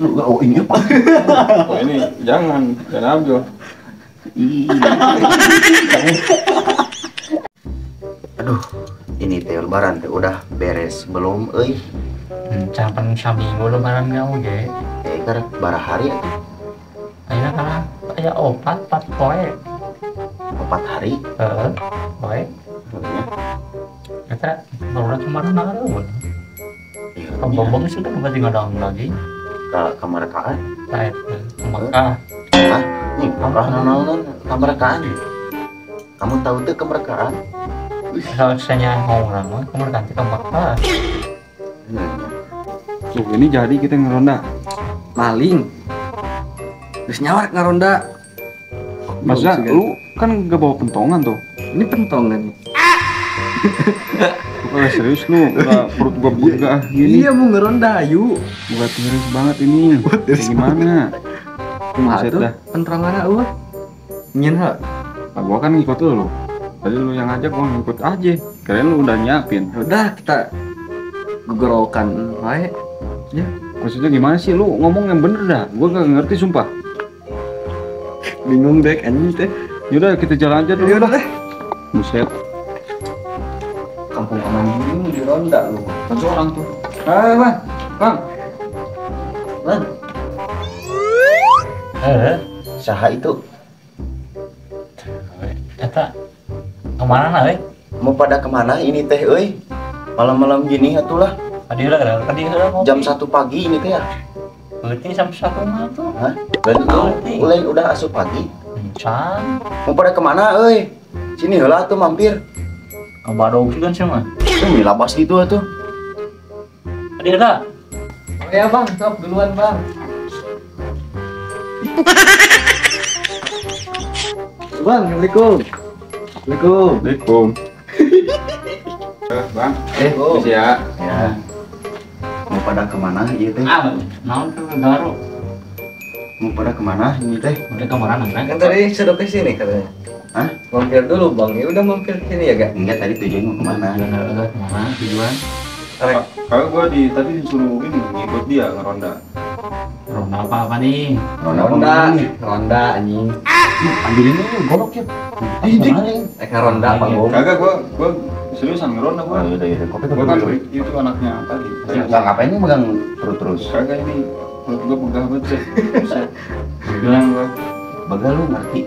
Oh ini apa? Oh, ini jangan ambil. Aduh, ini teh lebaran teh udah beres belum, euy? Capan saminggu lebaran kamu ge. Karena bara hari atuh. Ayeuna kana aya 4 poe. 4 hari. Heeh, poe. Maksudnya? Eta baru kemarin naon. Iya. Kembang sudah berarti ngadang lagi. Kemerdekaan. Lain Mekah. Hah? Nih, naon kemerdekaan. Kamu tahu tuh kemerdekaan? Harusnya orang mah kemerdekaan kita Mekah. Tuh ini jadi kita ngeronda. Maling. Terus nyawar ngaronda. Masa lu kan gak bawa pentongan tuh. Ini pentongan. Udah serius lu, udah perut gua begah gini. Iya mau ngeronda ayu. Buat tiris banget ini. Gimana? Kumaha Buset tuh? dah. Pentongan eueuh. Nyen ha. Nah, gua kan ngikut lu. Tadi lu yang ngajak gua ngikut aja. Kirain lu udah nyiapin. Udah kita gugorokan wae. Ya, Maksudnya gimana sih lu ngomong yang bener dah. Gua gak ngerti sumpah. bingung dek anjing teh. Yaudah kita jalan aja dulu. Ya udah deh. Buset. Kampung aman gini di ronda lu. Satu orang tuh. Bang. Bang. Lan, Heeh. saha itu? Eta kemana na we? Mau pada kemana ini teh, euy? Malam-malam gini atulah. Tadi heula ngopi. Jam 1 pagi ini teh ya. Berarti sampai 1 mah tuh. Hah? Berarti tuh mulai udah asup pagi. Can. Mau pada kemana, euy? Sini heula tuh mampir. Kabado juga sih mah. Ini labas gitu atuh. Tadi heula. Oh ya bang, sok duluan bang. Bang, assalamualaikum. Assalamualaikum. Assalamualaikum. Bang. Terus ya. Ya. Mau pada kemana ieu teh? Naon tuh baru. Mau pada kemana ini teh? Udah kemana kan? Kan tadi sudah ke sini katanya. Hah? Mampir dulu bang, ya udah mampir ke sini ya gak? Enggak, tadi tujuannya mau kemana? Kemana tujuan? Kalau gua tadi disuruh ini ngikut dia ngeronda. Ronda apa nih? Ronda, ronda anjing. Ambilin dulu, golok ya. Eka ronda apa gua? Kagak gua seriusan ngeronda gua. Yaudah, kopi Gua kan itu anaknya tadi. Enggak ngapain ini megang perut terus? Kagak ini perut gua begah banget sih. Buset. Bilang gua. Bagal lu ngerti.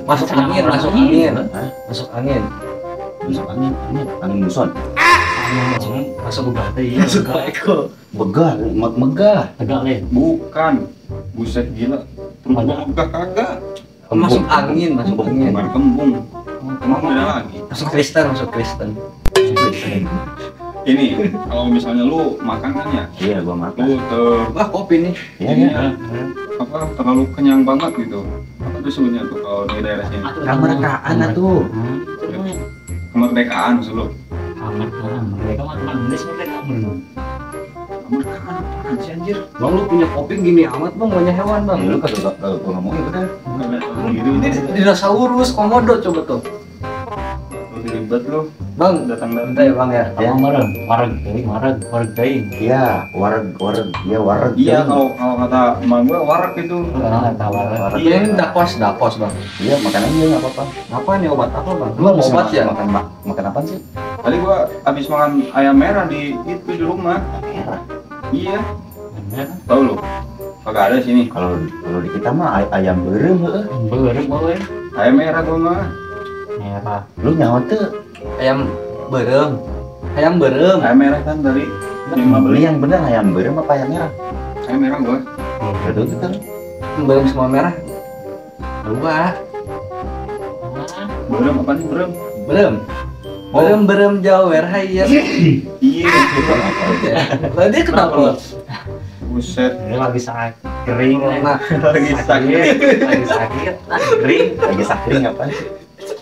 Masuk angin, masuk angin. Hah? Masuk angin. Masuk angin muson. Masuk buka teh. Masuk eko. Begah, megah. Tegak le. Bukan. Buset gila. Perut gua megah kagak. Masuk angin, masuk angin. Bukan kembung. Kembung beda lagi. Masuk Kristen, masuk Kristen. Ini kalau misalnya lu makan kan ya, Iya, gua makan. lu Wah kopi nih. Iya, ini ya. apa terlalu kenyang banget gitu. Apa tuh sebenarnya tuh kalau di daerah sini? Kemerdekaan atuh. Kemerdekaan maksud lu? Mereka mah Inggris mereka belum. Kemerdekaan apaan sih anjir? Bang lu punya kopi gini amat bang, banyak hewan bang. Lu kagak gua ngomongin bener. Gitu. Ini dinosaurus komodo coba tuh. Lu ribet lu Bang, datang bentar ya bang ya. Apa marah? Wareg teuing. Iya, wareg. Iya kalau kata emak gua warak itu. Tawar. Iya ini dapos bang. Iya, makan aja enggak apa-apa. Apa nih obat apa bang? Lu Lu mau obat ya? Makan apa sih? Tadi gua habis makan ayam merah di itu di rumah. Merah. Iya, tahu lu? Kagak ada sini. Kalau di kita mah ayam beureum heueuh. Beurep bae. Ayam merah gua mah. Merah. Lu nyawa teu Ayam berem. Ayam berem. Ayam merah kan dari yang beli beli. yang bener ayam beureum apa ayam merah? Ayam merah gua. Betul itu. Berem semua merah. Dua. Belum apa nih belum? Berem. Berem jawer hayam. Iya. Tadi kenapa? Buset. Ini lagi sakit kering. Nah, Lagi sakit. Lagi sakit. Kering. Lagi sakring apa sih?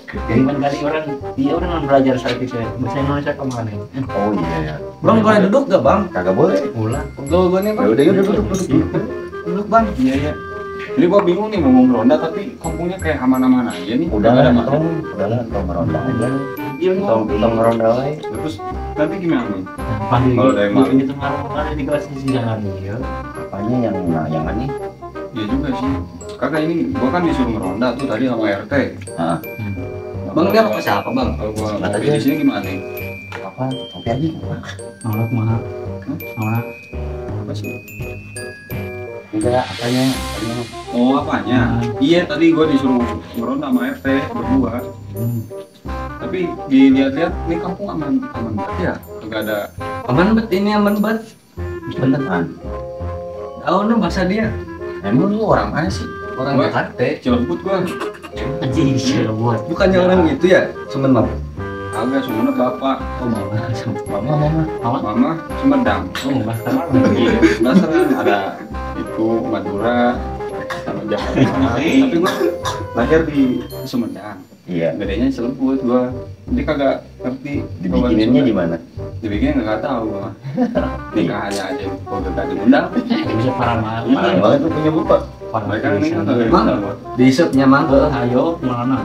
Cuman kali dia orang belajar sakit ya. Bahasa Indonesia kemana? Oh iya ya. bang boleh duduk gak bang? Kagak boleh. Ulah. Pegel nih bang. Ya udah yuk duduk. Duduk bang. Iya iya. Jadi gua bingung nih mau ngeronda tapi kampungnya kayak aman-aman aja nih. Udah Nggak ada lah, masalah. udah lah, meronda aja. Iya Tong ngeronda wae. Terus nanti gimana nih? Panggil Kalau dari malam. itu ngaruh ada di kelas sisi jangan ya. Apanya yang ini? Iya juga sih. Kakak ini gua kan disuruh ngeronda tuh tadi sama RT. Ah, Bang dia apa siapa bang? Kalau gua Nggak ngopi tahu. di sini gimana nih? apa? Oke aja. Nolak mahal. Nolak. Apa sih? Enggak, apanya? Oh apanya? Iya tadi gua disuruh ngeronda sama RT berdua. Tapi dilihat-lihat nih kampung aman banget ya. Enggak ada. Aman bet ini aman bet. Beneran. Tahu nih bahasa dia. Emang lu orang mana sih? Orang Gua- Jakarta. Cilebut gua. Anjing sih buat. Bukannya orang gitu ya? Sumenep. Agak Sumenep bapak. Oh mama. Mama. Mama Sumedang. Oh master. Iya, dasarnya ada itu Madura sama Jakarta. Tapi gua lahir di Sumedang. Iya. Gedenya di Cilebut gua. Jadi kagak ngerti Dibikininnya di mana? Dibikin nggak tahu gua. Nikahannya aja gua gak diundang. Bisa parah mahal. Parah banget lu punya bapak. Mereka ini kan kagak Bang. diundang gua. Diisepnya mang. Ayo mana?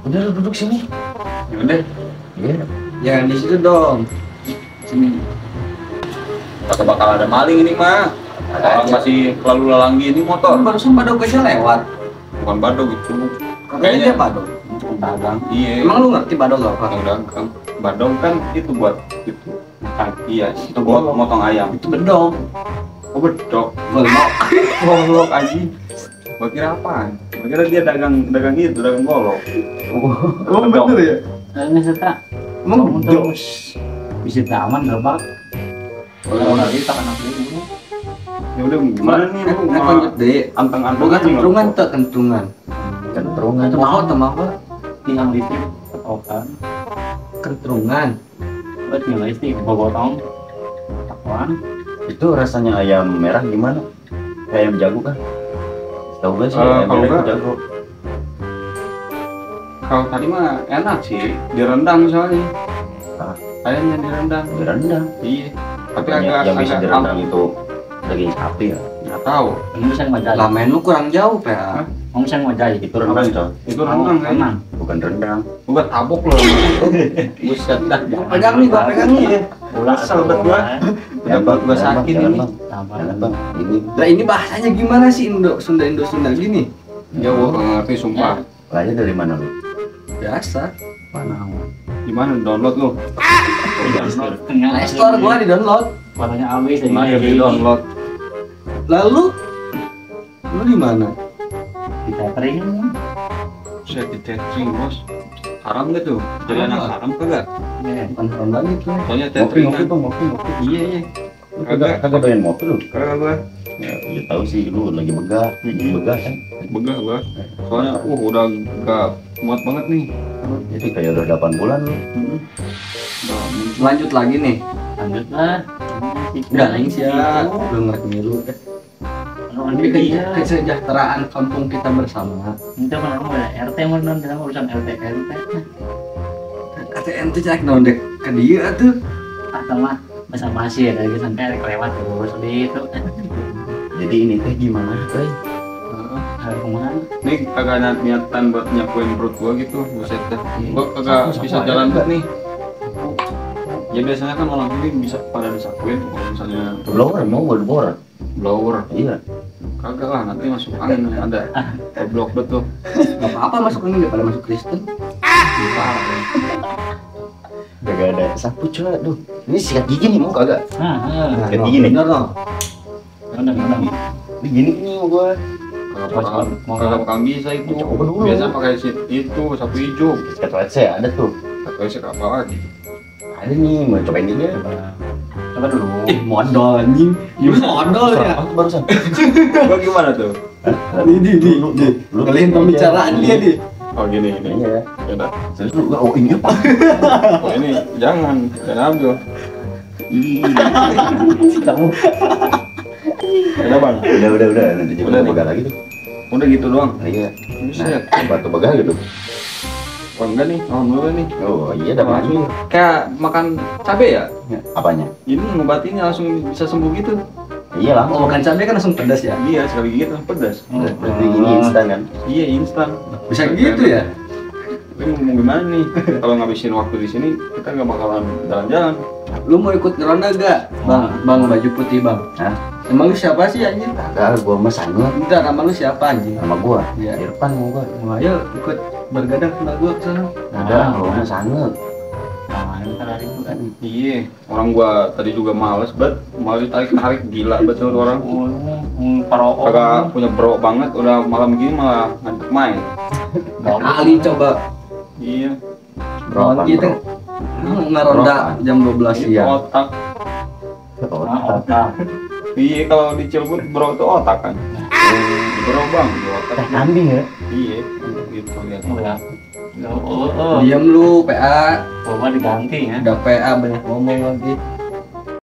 Udah lu duduk sini. Yaudah, Iya. Jangan di situ dong. sini. Kagak bakal ada maling ini mah. Orang masih lalu lalang gini motor. Barusan badog aja lewat. Bukan badog gitu. Kayaknya dia badog. Dagang. Iya. Emang lu ngerti badog apa? Yang dagang. Badog kan itu buat itu. Iya, itu buat motong ayam. Itu bedog. Oh bedog. Golok. Golok aja. Gua kira apaan? Gua kira dia dagang itu, dagang golok. Emang Bedog. bener ya? Ini serta. Emang bedog. Bisa aman gerbak. Kalau lagi tak anak dulu. Ya udah gimana nih lu Nah, mau lanjut deh. anteng-anteng Bukan aja nggak kentrungan apa-apa. tuh kentrungan. Kentrungan. Mau tuh mau Tinggal di trip. Okan. kentrungan. Buat nilai sih bogotong. Takuan. Itu rasanya ayam merah gimana? Kayak ayam jago kan? Tahu gak sih? Eh, Ayam kalau merah itu nggak- jago. Kalau tadi mah enak sih, direndang soalnya. Ah. Ayamnya direndang. Direndang. Iya. Tapi Yang- agak yang bisa agak direndang itu daging sapi ya. nggak tahu. Kamu bisa ngajak. Lamen lu kurang jauh, Pak. Kamu bisa ngajak. Itu rendang coy. Itu rendang kan? Renang. Bukan rendang. Gua tabok loh. Buset dah. Pegang nih, gua pegang nih. Ulah Kesel banget gua. Udah buat gua Jangan, sakit Bang, ini. Bang. Jangan bang. Ini Lah ini bahasanya gimana sih Indo Sunda gini? Ya gua nggak ngerti sumpah. lahir dari mana lu? Biasa. Mana? Gimana download lu? Nah, store gua di download. Warnanya habis dari Mana di download? Lalu lu di mana? di tethering. Saya di tethering bos. Haram gak tuh? Jadi anak haram kagak? Bukan download itu. Soalnya Ngopi tethering ngopi kan. bang ngopi ngopi. Iya iya. Lu kagak doyan ngopi lu? Kagak gua. Ya tahu sih lu lagi begah. Begah kan? Begah gua. Soalnya udah gak muat banget nih. Jadi kayak udah 8 bulan lu. Udah muncul. Lanjut lagi nih. Lanjutlah. Enggak ini sih ya. Belum ngerti milu. Ini kesejahteraan kampung kita bersama. Itu kan ada RT mau non dalam urusan RT. Kata ente cek nondek ke dia tuh. Atau mah bahasa basi ya dari sampai lewat terus di itu. Jadi ini teh gimana teh? Hari kemana? Nih kagak ada niatan buat nyapuin perut gua gitu, buset dah. Gua kagak Sapu-sapu bisa aja jalan enggak? nih. Ya biasanya kan orang ini bisa pada disakuin kalau misalnya Blower mau blower. blower. Iya. Kagak lah, nanti masuk angin ada. Goblok betul. Gak apa-apa masuk ini daripada masuk Kristen. Gak ada sapu coy. Duh, ini sikat gigi nih mau kagak? Nah, Kayak gini. Bener dong. benar. Ini gini nih mau gua. Kagak bakal bisa itu. Coba dulu. Biasa pakai itu sapu hijau. Sikat WC ada tuh. Atau siapa apa lagi? Ada nih, mau cobain ini ya. Coba dulu. Modal anjing. Modal ya. Barusan. Gua gimana tuh? Nih. Kalian pembicaraan dia di. Oh gini gini. Iya. Ya udah. Terus lu oh ini apa? Oh ini jangan ambil. Kamu. Udah bang. Udah. Nanti juga Udah nih. begah lagi tuh. Udah gitu doang. Iya. Buset. Nah, batu begah gitu. Oh enggak nih, alhamdulillah nih. Oh iya dapat lagi. Kayak makan cabe ya? Apanya? Ini ngobatinnya langsung bisa sembuh gitu. Iya Oh, langsung. makan cabai kan langsung pedas ya. Iya, sekali gigit langsung pedas. Berarti ini instan kan? Iya, instan. Bisa gitu ya? Tapi mau gimana nih? Kalau ngabisin waktu di sini, kita nggak bakalan jalan-jalan. Lu mau ikut ngeronda gak? Bang baju putih bang. Hah? Emang lu siapa sih anjing? Kagak, gua mah sanggup. Bentar, nama lu siapa anjing? Sama gua. Iya. Irfan mau gua. Nah, ayo ikut bergadang sama gua ke sana. Udah, gua mah sanggup. Nah, itu kan hari itu kan. Iya, orang gua tadi juga males banget, mau ditarik-tarik gila betul orang. Paro'o. Kagak punya bro banget, udah malam gini malah ngajak main. Kali coba Iya, Bro, kita ngeronda jam 12 iya siang. otak. Otak. Iya, kalau di Cirebon bro itu otak kan. Bro bang, di otak. kambing ya. Iya, gitu lihat. Oh, Diam lu PA. Coba diganti ya. Udah PA banyak ngomong lagi.